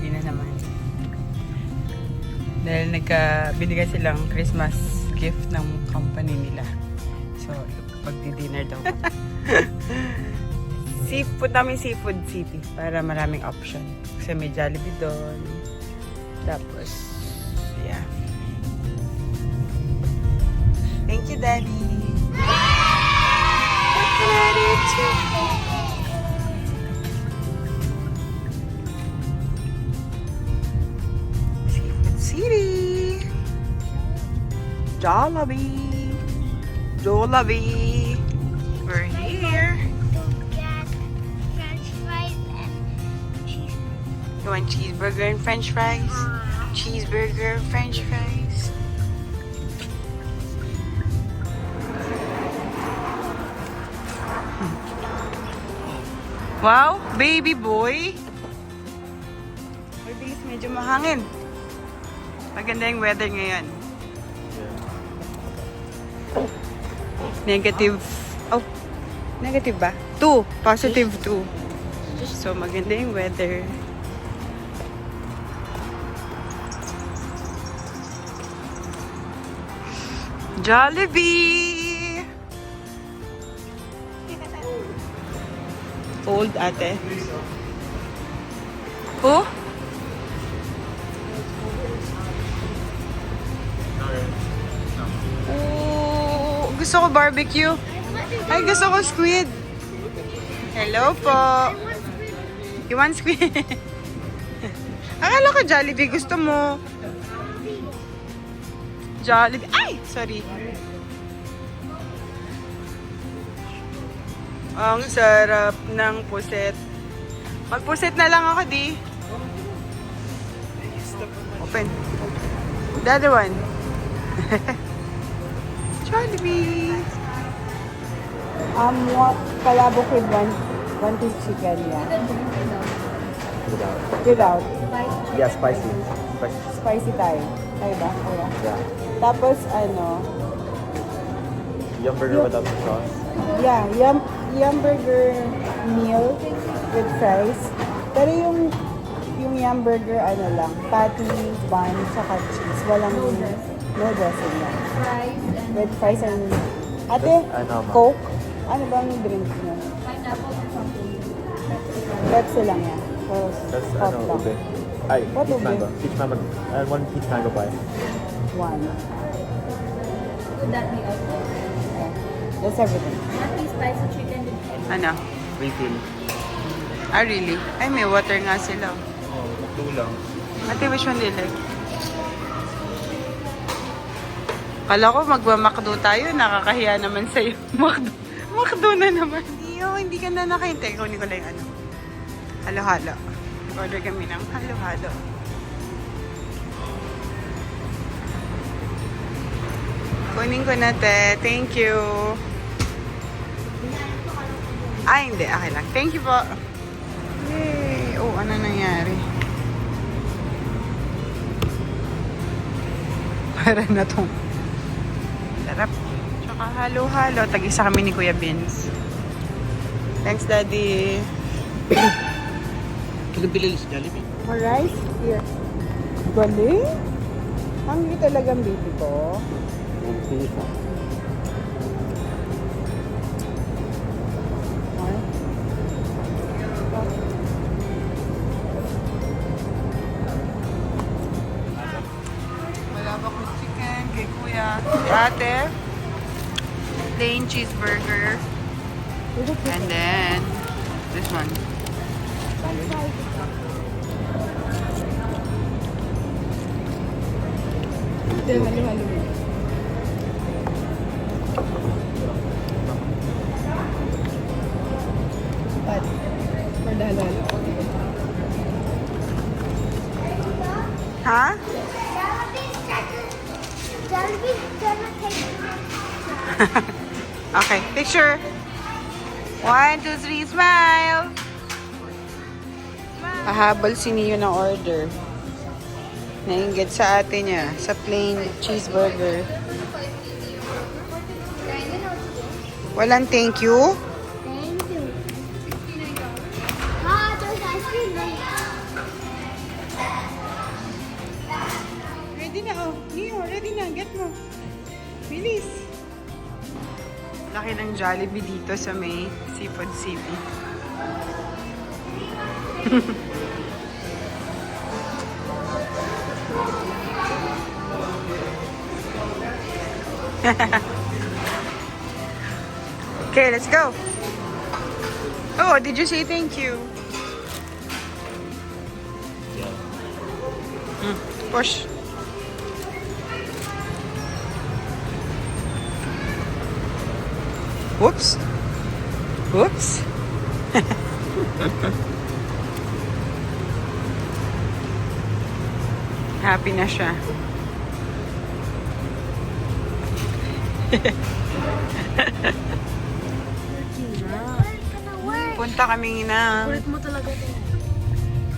Daddy na naman. Dahil binigay silang Christmas gift ng company nila. So, pagdi-dinner daw. Seafood namin, Seafood City. Para maraming option. Kasi may Jollibee doon. Tapos, yeah. Thank you, Daddy. What can I do too? Seafood City. Jollibee. Jollibee. We're here. French fries and cheese. You want cheeseburger and French fries? Cheeseburger and French fries. Wow, baby boy. Mabilis, medyo mahangin. Maganda yung weather ngayon. Negative. Oh, negative ba? 2. Positive 2. So, maganda yung weather. Jollibee! Old ate. Oh? Oh, gusto ko barbecue. Ay, gusto ko squid. Hello po. You want squid? Akala ko Jollibee. Gusto mo? Jollibee. Ay! Sorry. Ang sarap ng puset. Magpuset na lang ako, di. Open. The other one. Jollibee. What? Palabok with one piece chicken, yeah. Without. Yeah, spicy. Spicy tayo. Tayo ba? Kaya. Yeah. Tapos, ano? Yum burger without the sauce. Yeah, yum burger meal with fries. Pero yung yum burger, ano lang, patty, bun, saka cheese. Walang no dressing lang. Fries and With fries and... Ate, Ano, ma'am? Coke? Ano bang drink nyo? pineapple and something. Pepsi lang yan. So, That's hot ano, lang. ube. Ay, What peach ube? mango. Peach mango. And one peach mango pie. One. Would that be okay? Okay. That's everything. One piece spicy chicken with Ano? Refill. Ah, really? Ay, may water nga sila. Oh, 2 lang. Ate, which one do you like? Kala ko magmamakdo tayo, nakakahiya naman sa'yo. Makdo na naman. Hindi ka na nakahintay. Kunin ko lang yung ano. Halo-halo. Order kami ng halo-halo. Kunin ko na, te. Thank you. Ay, hindi. Okay lang. Thank you po. Yay! Oh, ano nangyari? Para na tong sarap. Tsaka halo-halo. Tag-isa kami ni Kuya Vince. Thanks, Daddy. Kailan bilhin sa Jollibee? More rice? Here. Galing? Hungry talagang baby ko. Okay. Wala ba kong chicken kay Kuya? Si Ate. Plain cheeseburger. And then, this one. Ito, halo-halo mo. Pat. For the halo-halo. Ha? Jollibee's gonna take Okay, picture. 1, 2, 3, smile! Pahabol si Neo ng order. Nainggit sa ate niya, sa plain cheeseburger. Walang thank you. Thank you. Ah, there's ice cream there. Laki ng Jollibee dito sa may Seafood City. Okay, let's go. Oh, did you say thank you? Push. Whoops. Whoops. Happy na siya. Punta kami na. Kulit mo talaga to.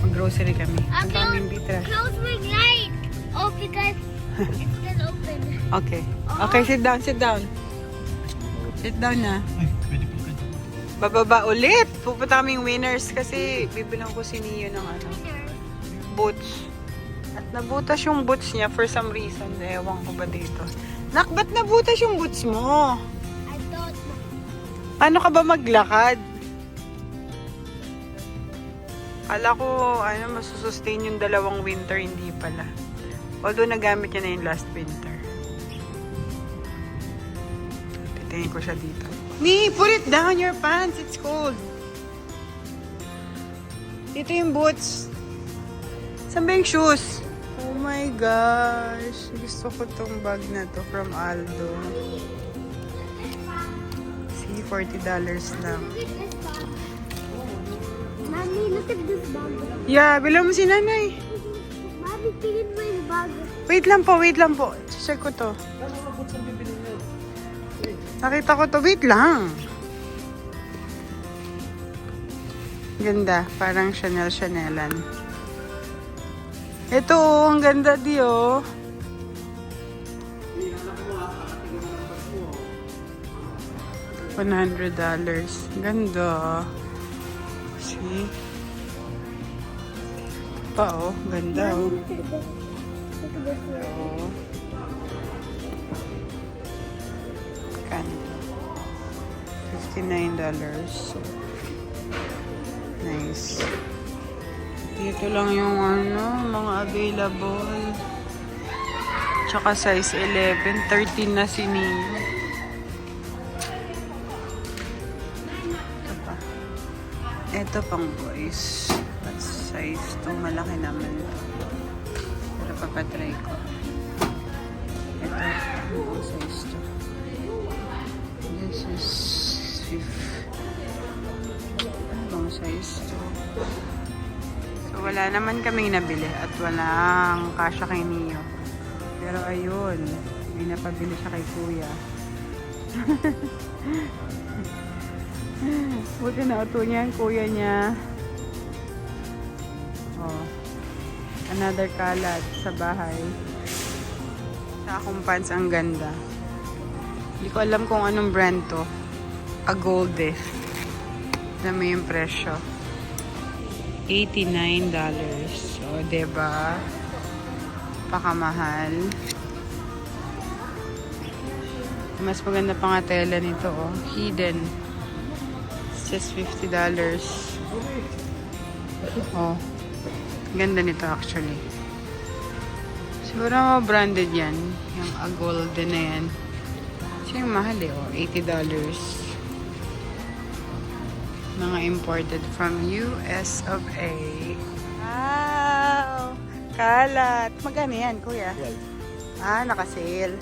Mag-grocery kami. Punta kami Bitra. Close my light. Oh, because it's still open. Okay. Okay, sit down, sit down. Sit down na. Ay, pwede po kayo. Bababa ulit. Pupunta kaming Winners kasi bibilang ko si Neo ng ano, boots. At nabutas yung boots niya for some reason. Ewan ko ba dito. Nak, ba't nabutas yung boots mo? I don't know. Paano ka ba maglakad? Kala ko, masusustain yung dalawang winter, hindi pala. Although, nagamit niya na yung last winter. Titingin ko siya dito. Nee, put it down your pants. It's cold. Ito yung boots. Saan ba yung shoes? Oh my gosh. Gusto ko tong bag na to from Aldo. See, $40 lang. Mommy, look at this bag. Yeah, bilang mo si nanay. Mommy, tingin mo yung bag. Wait lang po, wait lang po. Check ko to. Nakita ko to. Wait lang. Ganda. Parang Chanel-Chanelan. Ito, ang ganda di oh. $100. Ganda. See? Pa oh, ganda oh. Look at this. Look at this one. Oh. Kano? $59. Nice. Dito lang yung mga available. Tsaka size 11. 13 na si Neo. Ito pa. Ito pang boys. What size? Itong malaki naman. Pero papatry ko. Ito. Ang size to. This is 5. Ano bang size to? So, wala naman kaming nabili at walang kasya kay Neo. Pero ayun, may napabili siya kay Kuya. Buti na uto niya ang kuya niya. Oh, another kalat sa bahay. Sa akong pants, ang ganda. Hindi ko alam kung anong brand to. A Golde. Na may yung presyo. $89. So, diba? Pakamahal. Mas maganda pa nga tela nito, oh. Hidden. It's just $50. Oh. Ganda nito, actually. Siguro branded yan. Yung A Golden na yan. Kasi yung mahal, eh, oh. $80. Mga imported from US of A. Wow! Kalat! Magkano yan, kuya? Ah, nakasale.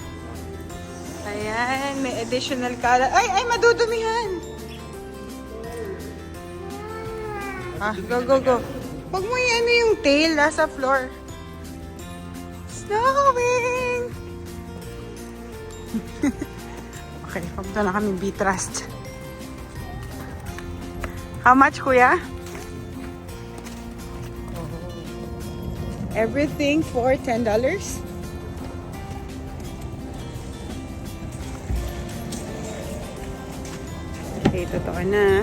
Ayan, may additional kalat. Ay, madudumihan! Ah, go. Huwag mo yan yung tail, nasa floor. Snowing! Okay, pagpunta na kami B-Trust. How much, kuya? Everything for $10? Okay, totoo na.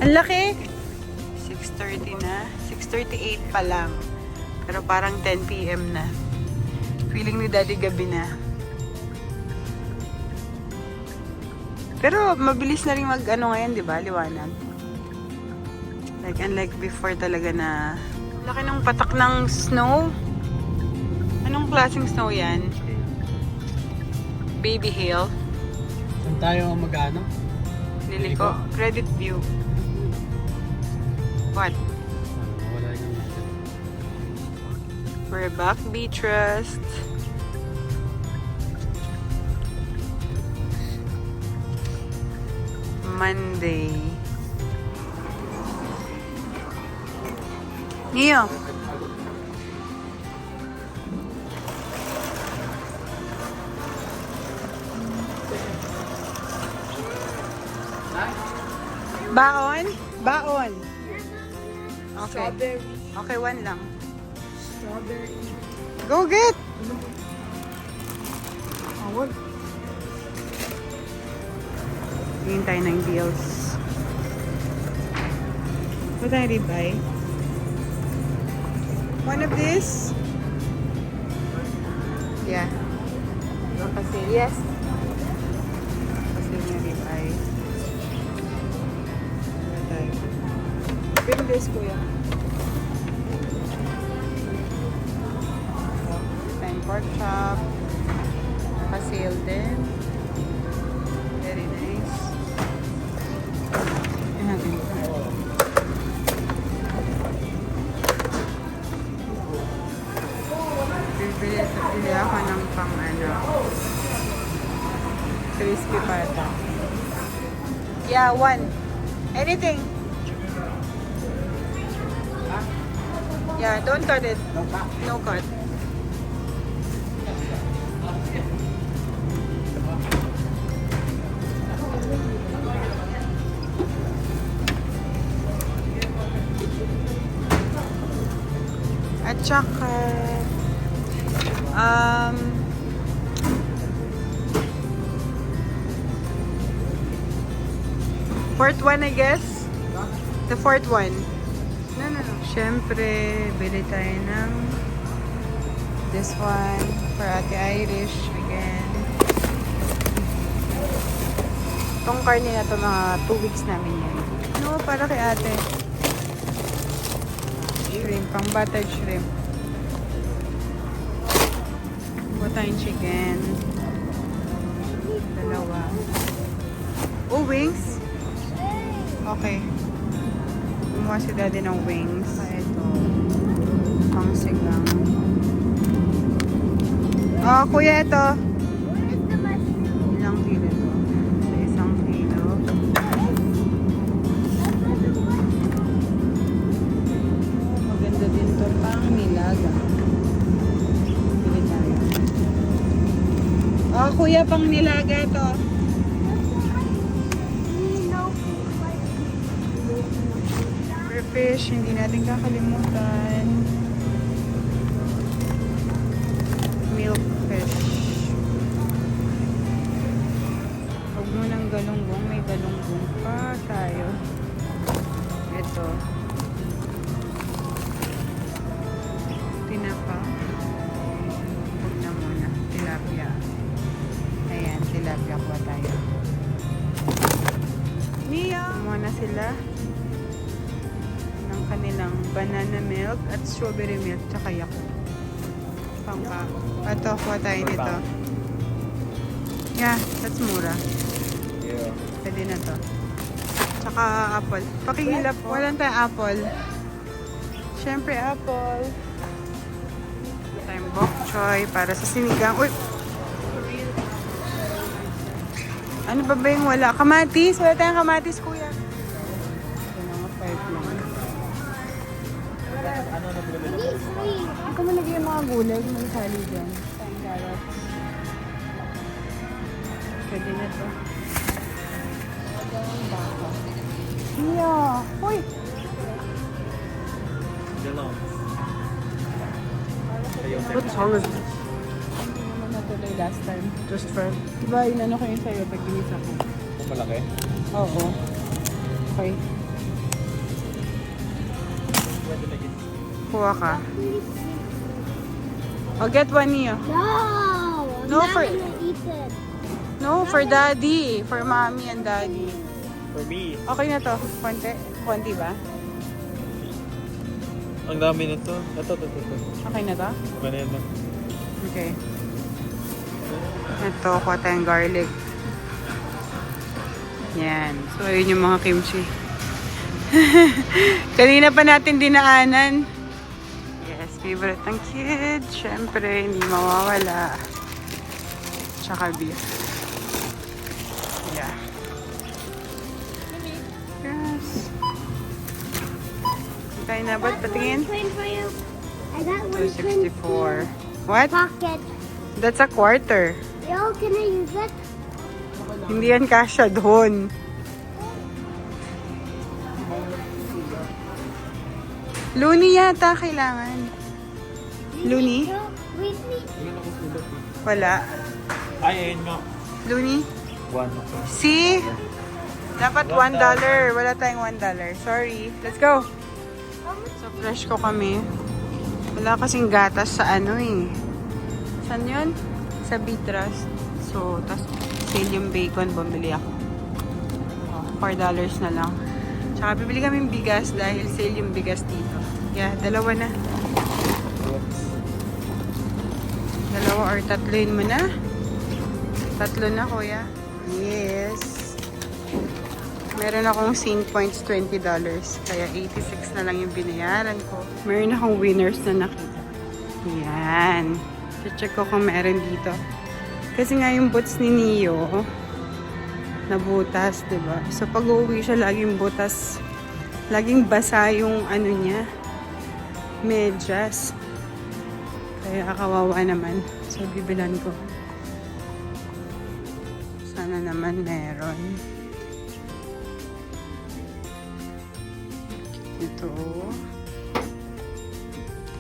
Ang laki! 6:30 na. 6:38 pa lang. Pero parang 10 PM na. Feeling ni Daddy gabi na. Pero mabilis na rin mag ano ngayon, di ba? Liwanag. Like, unlike before talaga na laki ng patak ng snow. Anong klaseng snow yan? Baby hail. Saan tayo mag-ano? Liliko. Credit view. What? Wala yung We're back, Beatrice. Monday. Neo. Baon? Baon. Okay. Okay, one lang. Strawberry. Go get! Awag. Tingin tayo ng deals. What tayo ribeye? One of this? Yeah. Kasi, yes. Kasi yung ribeye. What tayo? Bring this, kuya. Time pork chop. Naka-sale din. Very nice. Yan natin. Bibili ako ng pang ano. Crispy pata. Yeah, one. Anything. Yeah, don't cut it. No cut. At saka, fourth one, I guess. The fourth one. No. Siyempre, bili tayo ng this one for Ate Irish again. Itong karne na to, mga 2 weeks namin yan. No, para kay ate. Shrimp, pang buttered shrimp. Huwag tayong chicken. Dalawa. Oh, wings? Okay. Gumawa si Daddy ng wings. Ito. Pang sigang. Oh, kuya, ito. Ilang kilo to? So, 1 kilo. Maganda din to, pang nilaga. Bili tayo. Oh, kuya, pang nilaga to. Fish, hindi natin kakalimutan. Milk fish. Huwag mo ng galunggong. May galunggong pa tayo. Ito. Tinapa. Huwag na muna. Tilapia. Ayan, tilapia kuha tayo. Mia! Kumuha na sila ng kanilang banana milk at strawberry milk tsaka Yakult. Pangka. Ito, kuha tayo nito. Yeah, that's mura. Yeah. Pwede na to. Tsaka apple. Pakihilap. Walang tayong apple. Siyempre, apple. Ito tayong bok choy para sa sinigang. Uy! Ano ba yung wala? Kamatis! Wala tayong kamatis, kuya. Ito mga 5 lang. Hindi ko malagay yung mga gulay. May sali dyan. Tayong carrots. Pwede na to. Yeah. Uy! What song is this? Hindi naman natuloy last time. Just for... Diba, inano ko yun sa'yo pag ginis ako. Malaki? Oo. Okay. Kuha ka. I'll get one Neo. No! I'm No, not for- gonna eat it. No, for daddy. For mommy and daddy. For me. Okay na to. Konti. Konti ba? Ang dami na to. Ito. Okay na to? Ano yan na? Okay. Ito, kuha tayong garlic. Yan. So, ayun yung mga kimchi. Kanina pa natin dinaanan. Yes, favorite ng kids. Siyempre, hindi mawawala. Tsaka beef. Yeah. Yes. Kaya na ba't patingin? Coin for you. I got one coin 264. What? pocket. That's a quarter. Yo, can I use it? Hindi yan kasha doon. Luni yata kailangan. Luni? Wait, wait. Wala. Ay, ayun nga. Luni? 1. See? Dapat $1. Wala tayong $1. Sorry. Let's go. So fresh ko kami. Wala kasing gatas sa ano eh. Saan yun? Sa Bitras. So, tas sale yung bacon. Bumili ako. Oh, $4 na lang. Tsaka bibili kami bigas dahil sale yung bigas dito. Yeah, dalawa na. Dalawa or tatloin mo na? Tatlo na, kuya. Yes. Meron akong St. Points $20. Kaya 86 na lang yung binayaran ko. Meron akong winners na nakita. Yan. Check ko kung meron dito. Kasi nga yung boots ni Neo, nabutas, diba? So pag uuwi siya, laging butas. Laging basa yung ano niya. Medyas. Kaya kawawa naman. So bibilan ko. Sana naman meron. Ito.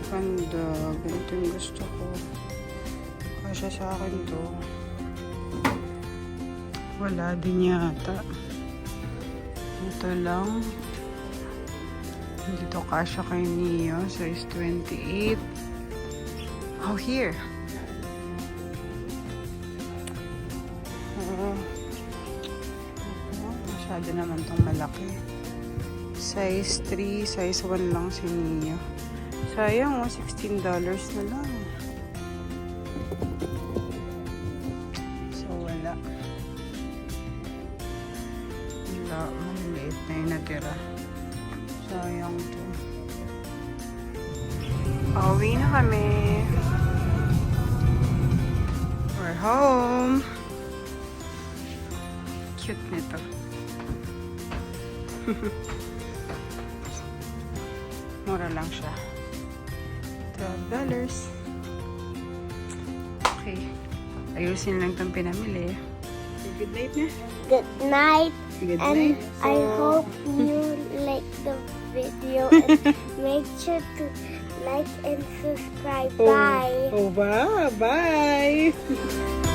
Ganda. Ganito yung gusto ko. Kasya sa akin to. Wala din yata. Ito lang. Dito kasya kay Neo. Size 28. Oh, here. Oh. Masyado naman tong malaki. Size 3, size 1 lang si Neo. Sayang, $16 na lang. So, wala. Wala, maliit na yung natira. Sayang to. Pauwi na kami. We're home. Cute nito. Mura lang siya. $12. Okay. Ayusin lang itong pinamili. Good night na. Good night. Good And night. I hope you like the video and make sure to like and subscribe. Bye. Oh, bye. Bye.